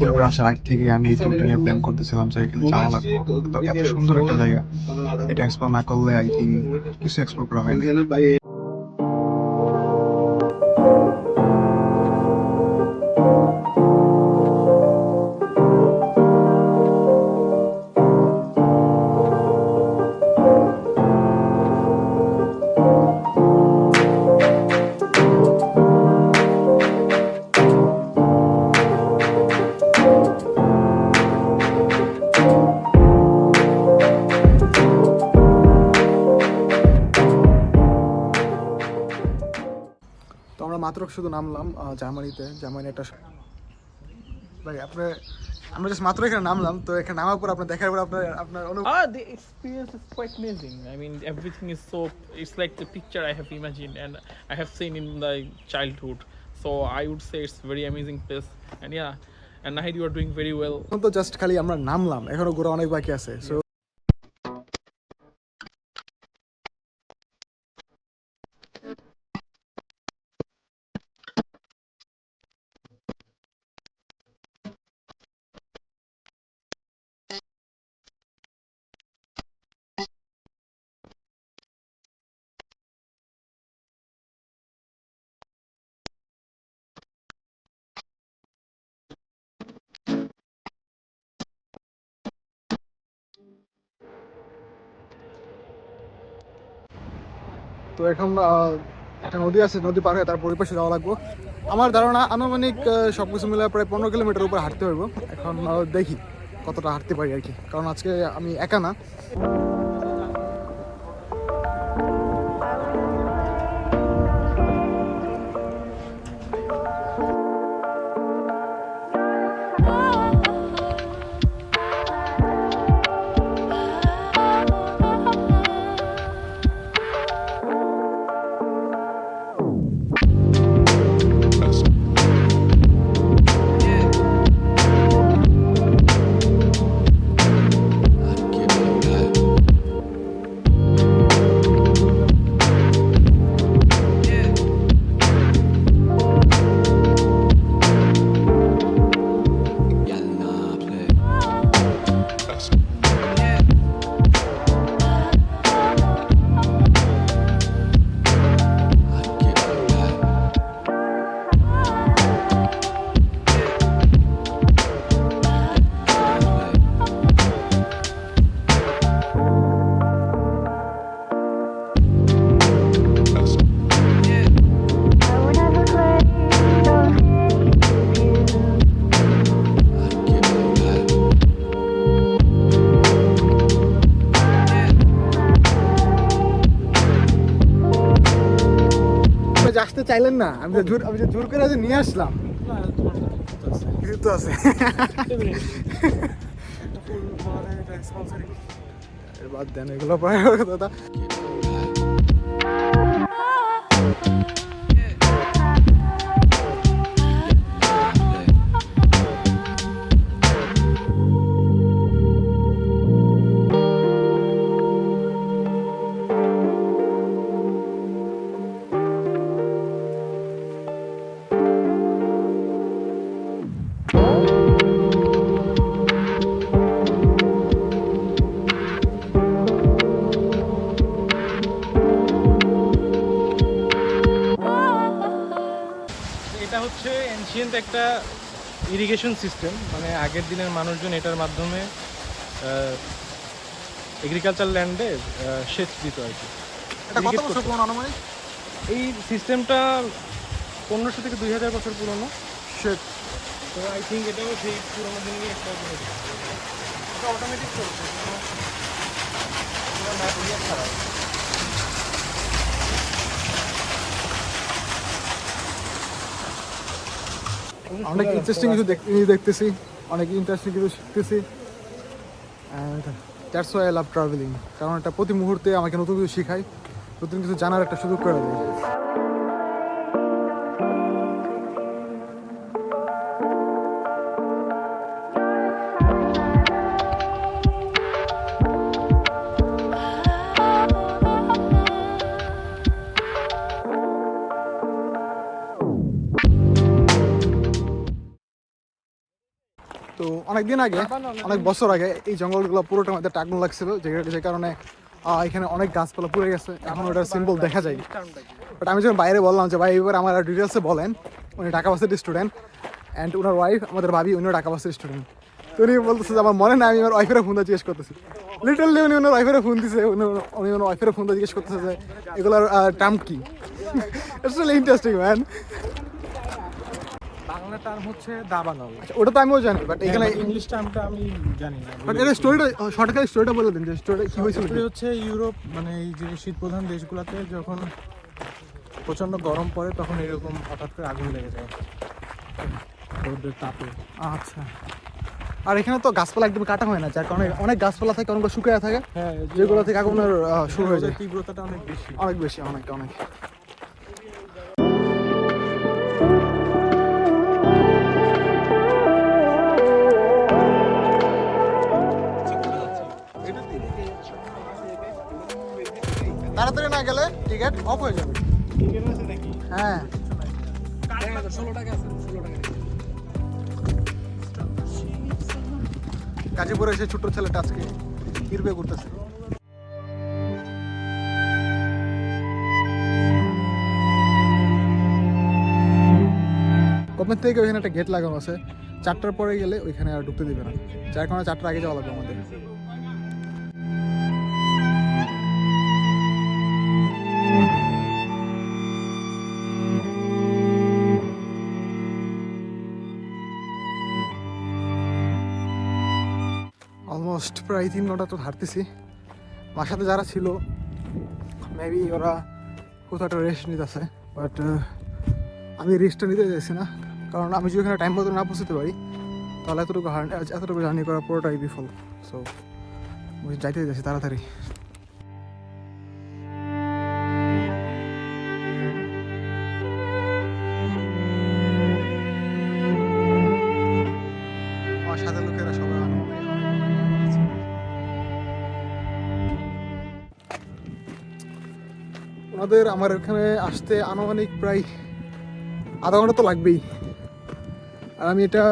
এবার আসার আগ থেকে আমি এই ট্যুরটা নিয়ে প্ল্যান করতেছিলাম যে এখানে যাওয়া লাগবে। তো এত সুন্দর একটা জায়গা, এটা এক্সপ্লোর না করলে আই থিঙ্ক কিছু এক্সপ্লোর করা হয়নি। তো আমরা মাত্র শুধু নামলাম জার্মানিতে। জার্মানি একটা ভাই আপনার, আমরা জাস্ট মাত্র এখানে নামলাম, তো এখানে নামার পর আপনার দেখার পর আপনার আপনার The experience is quite amazing. I mean, everything is so. It's like the picture I have imagined and I have seen in my childhood. So I would say it's very amazing place. And yeah, and Nahid, you are doing very well. এখন তো just খালি আমরা নামলাম, এখনো ঘোরা অনেক বাকি আছে। সো তো এখন একটা নদী আছে, নদী পার হয়ে তারপর ওই পাশে যাওয়া লাগবো। আমার ধারণা আনুমানিক সব কিছু মিলে প্রায় 15 কিলোমিটার উপর হাঁটতে হইব। এখন দেখি কতটা হাঁটতে পারি আর কি, কারণ আজকে আমি একা না। আসতে চাইলেন না, আমি যে জোর করে যে নিয়ে আসলাম। কিছু তো আছে। বাদ দেন এগুলো, দাদা। এটা হচ্ছে এনশিয়েন্ট একটা ইরিগেশন সিস্টেম, মানে আগের দিনের মানুষজন এটার মাধ্যমে এগ্রিকালচার ল্যান্ডে সেচ দিত আর কি। এটা কত বছর পুরনো আনুমানিক? এই সিস্টেমটা 1500 থেকে 2000 বছর পুরনো। সেচ তো আই থিঙ্ক এটাও সেই পুরোনো দিনেরই একটা এটা অটোমেটিক চলছে, ছাড়া। অনেক ইন্টারেস্টিং কিছু দেখতেছি, অনেক ইন্টারেস্টিং কিছু শিখতেছি। And that's why I love travelling, কারণ এটা প্রতি মুহূর্তে আমাকে নতুন কিছু শেখায়, নতুন কিছু জানার একটা সুযোগ করে দেয়। তো অনেক দিন আগে, অনেক বছর আগে এই জঙ্গলগুলো পুরোটার মধ্যে আগুন লাগছিল, যে কারণে এখানে অনেক গাছপালা পুড়ে গেছে, এখন ওটার সিম্বল দেখা যায়। বাট আমি যখন বাইরে বললাম যে ভাই এবার আমার ডিটেলসে বলেন, উনি ঢাকা ভার্সিটির স্টুডেন্ট অ্যান্ড ওনার ওয়াইফ, আমাদের ভাবি, উনিও ঢাকা ভার্সিটির স্টুডেন্ট। তো উনি বলতেছে যে আমার মনে না, আমি আমার ওয়াইফের ফোন জিজ্ঞেস করতেছি, লিটারলি উনি ওনার ওয়াইফের ফোন দিছে, উনি ওনার ওয়াইফের ফোন জিজ্ঞেস করতেছে যে এগুলোর টার্ম কি। It's really interesting man. Bangla term হচ্ছে দাবানল। আচ্ছা, ওটা তো আমিও জানি, বাট এখানে ইংলিশ টার্মটা আমি জানি না। বাট এটা স্টোরিটা শর্টকাট স্টোরিটা বলে দিন, যে স্টোরিটা কি হয়েছিল। Story হচ্ছে ইউরোপ, মানে এই যে শীত প্রধান দেশগুলোতে যখন প্রচন্ড গরম পড়ে তখন এরকম হঠাৎ করে আগুন লেগে যায় রোদের তাপে। আচ্ছা, আর এখানে তো গাছপালা একদম কাটা হয় না, যার কারণে অনেক গাছপালা থাকে, অনেকগুলো শুকিয়ে থাকে, হ্যাঁ, যেগুলো থেকে আগুনের শুরু হয়ে যায়। তীব্রতাটা অনেক বেশি। অনেক বেশি, অনেক অনেক। তাড়াতাড়ি না গেলে টিকিট অফ হয়ে যাবে। হ্যাঁ, গাজীপুরে এসে ছোট ছেলেটা আজকে কিরবে করতেছে। গভর্নমেন্ট থেকে ওইখানে একটা গেট লাগানো আছে, 4টার পরে গেলে ওইখানে আর ঢুকতে দিবে না, যার কারণে 4টার আগে যাওয়া লাগবে আমাদের। অলমোস্ট প্রায় 3 ঘন্টা তো হাঁটতেছি। আমার সাথে যারা ছিল মেবি ওরা কোথাও একটা রেস্ট নিতেছে, বাট আমি রেস্টটা নিতে চাইছি না, কারণ আমি যদি ওখানে টাইম মতো না পৌঁছতে পারি তাহলে এতটুকু জার্নি করা পুরোটাই বিফল। সো যাইতে যাচ্ছি তাড়াতাড়ি। আমার সাথে লোকেরা সবাই ওনাদের আমার এখানে আসতে আনুমানিক প্রায় আধা ঘন্টা তো লাগবেই, আর আমি এটা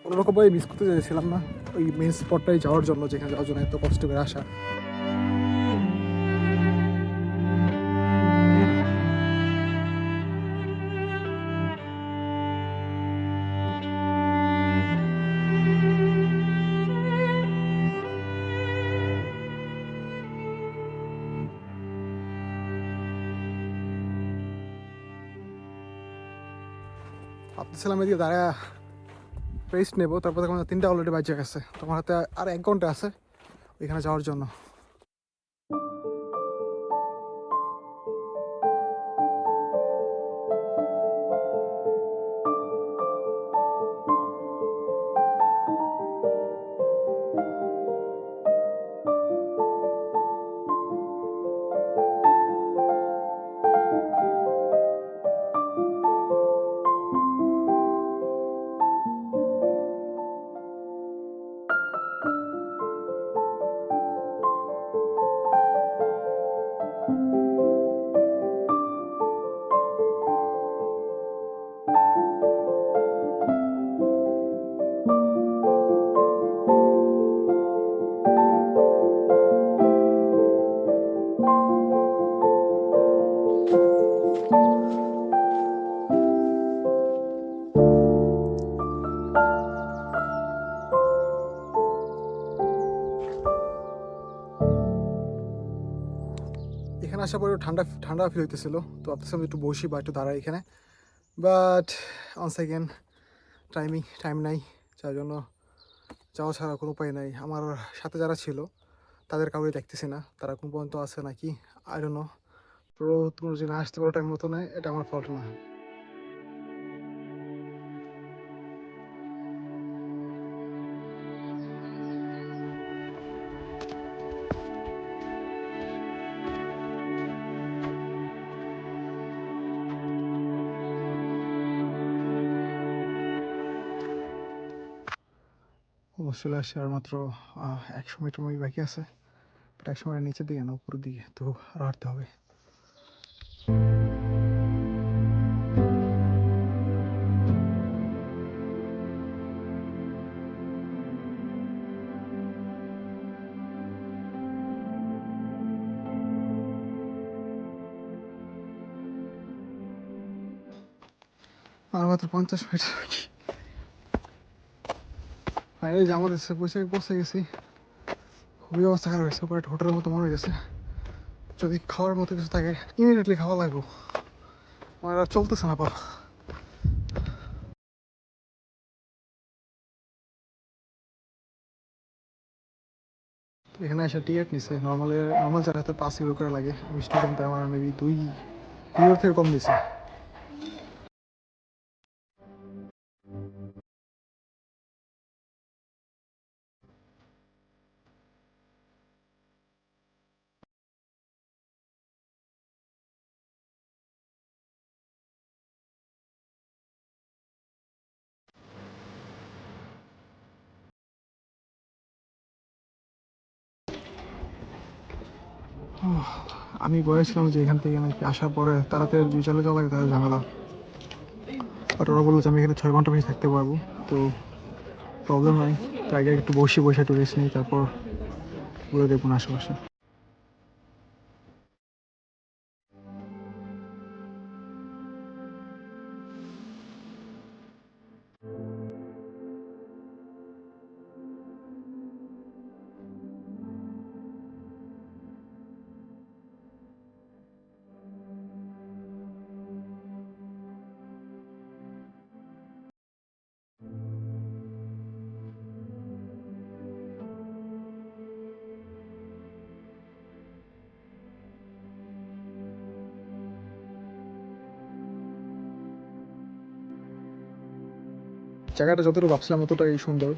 কোনোরকমভাবে মিস করতে চাইছিলাম না, ওই মেন স্পটটাই যাওয়ার জন্য, যেখানে যাওয়ার জন্য এত কষ্ট করে আসা। ভাবতেছিলাম এদিকে দাঁড়া রেস্ট নেবো, তারপর দেখলাম 3টা অলরেডি বাজে গেছে, তোমার হাতে আর 1 ঘন্টা আছে ওইখানে যাওয়ার জন্য। এখানে আসার পরে ঠান্ডা ঠান্ডা ফিল হইতেছিল, তো ভাবতেছিলাম একটু বসি বা একটু দাঁড়াই এখানে, বাট অন সেকেন্ড টাইম নাই, যার জন্য যাওয়া ছাড়া কোনো উপায় নাই। আমার সাথে যারা ছিল তাদের কাউকে দেখতেছি না, তারা কোন পর্যন্ত আছে নাকি আই ডোন্ট নো। পুরো তুমি যদি না আসতে পারো টাইম মতো নেই, এটা আমার ফল্ট না। চলে আসছে আর মাত্র 100 মিটার বাকি আছে, বাট 100 মিটার নিচের দিকে না উপরের দিকে, তো আরো হাঁটতে হবে। আর মাত্র 50 মিনিট বাকি। ফাইনালি জামা দিচ্ছে, পৌঁছে গেছি। খুবই অবস্থা খারাপ হয়েছে, উপরে একটা হোটেলের মতো মনে হয়েছে। যদি খাওয়ার মতো কিছু থাকে ইমিডিয়েটলি খাওয়া লাগবো, আমার আর চলতেছে না পা। এখানে এসে টিকিট নিছে, নর্মাল জায়গাতে 5 ইউরো করে লাগে, স্টুডেন্ট আমার মেবি 2 ইউরো থেকে কম দিছে। আমি বলেছিলাম যে এখান থেকে নাকি আসার পরে তাড়াতাড়ি চলে যাওয়া লাগে, তাহলে ঝামেলা। বাট ওরা বললো যে আমি এখানে 6 ঘন্টা বেশি থাকতে পারবো, তো প্রবলেম নাই। তো আগে একটু বসে একটু রেস্ট নিই, তারপর ঘুরে দেখুন আশেপাশে। জায়গাটা যতটুকু ভাবছিলাম ততটাই সুন্দর।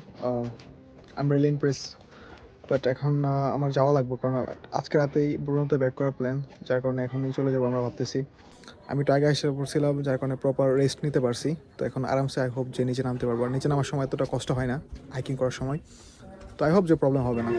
I am really Impress. But এখন আমার যাওয়া লাগবে, কারণ আজকে রাতেই ব্রুনোতে ব্যাক করার প্ল্যান, যার কারণে এখনই চলে যাবো আমরা ভাবতেছি। আমি একটু আগে এসে পড়ছিলাম, যার কারণে প্রপার রেস্ট নিতে পারছি। তো এখন আরামসে আই হোপ যে নিচে নামতে পারবো, আর নিচে নামার সময় এতটা কষ্ট হয় না হাইকিং করার সময়। তো আই হোপ যে প্রবলেম হবে না।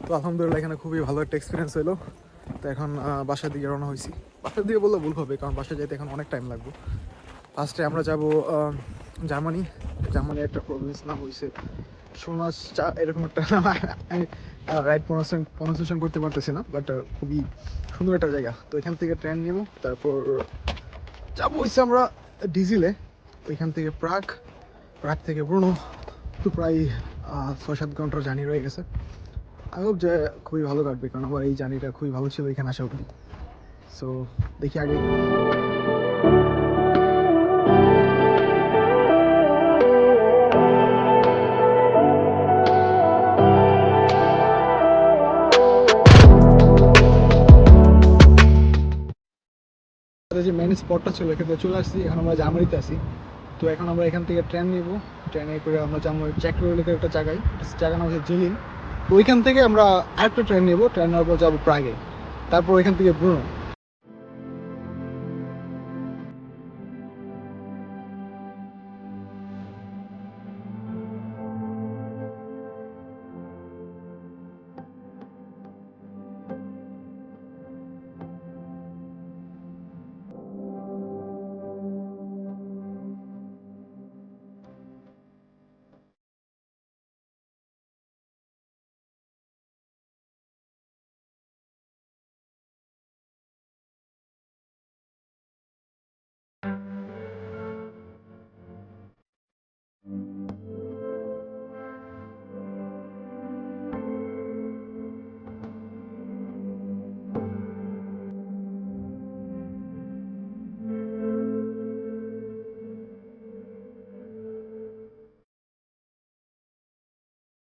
তো আলহামদুলিল্লাহ এখানে খুবই ভালো একটা এক্সপিরিয়েন্স হলো। তো এখন বাসার দিকে রওনা হয়েছি। বাসার দিকে বললে ভুল হবে, কারণ বাসায় যেতে এখন অনেক টাইম লাগবে। ফার্স্টে আমরা যাব জার্মানি। জার্মানি একটা প্রভিন্স নাম হয়েছে সোনাস চা, এরকম একটা নাম। আমি রাইট প্রনাউন্সিয়েশন করতে পারতেছি না, বাট খুবই সুন্দর একটা জায়গা। তো এখান থেকে ট্রেন নেব, তারপর যাবো হচ্ছে আমরা ডিজিলে। ওইখান থেকে প্রাগ থেকে ব্রুনো। তো প্রায় 6-7 ঘন্টার জার্নি রয়ে গেছে। আই হোপ যে খুবই ভালো কাটবে, কারণ আমার এই জার্নিটা খুবই ভালো ছিল এখানে আসা অবধি। সো দেখি আগে। যে মেন স্পটটা ছিল এখান থেকে চলে আসছি, এখন আমরা জার্মানিতে আছি। তো এখন আমরা এখান থেকে ট্রেন নিব, ট্রেনে করে আমরা যাবো চেক রিপাবলিকের একটা জায়গা নাম হচ্ছে জিলিন। তো ওইখান থেকে আমরা আরেকটা ট্রেন নেবো, ট্রেন নেওয়ার পর যাবো প্রাগে, তারপর ওইখান থেকে ব্রুনো।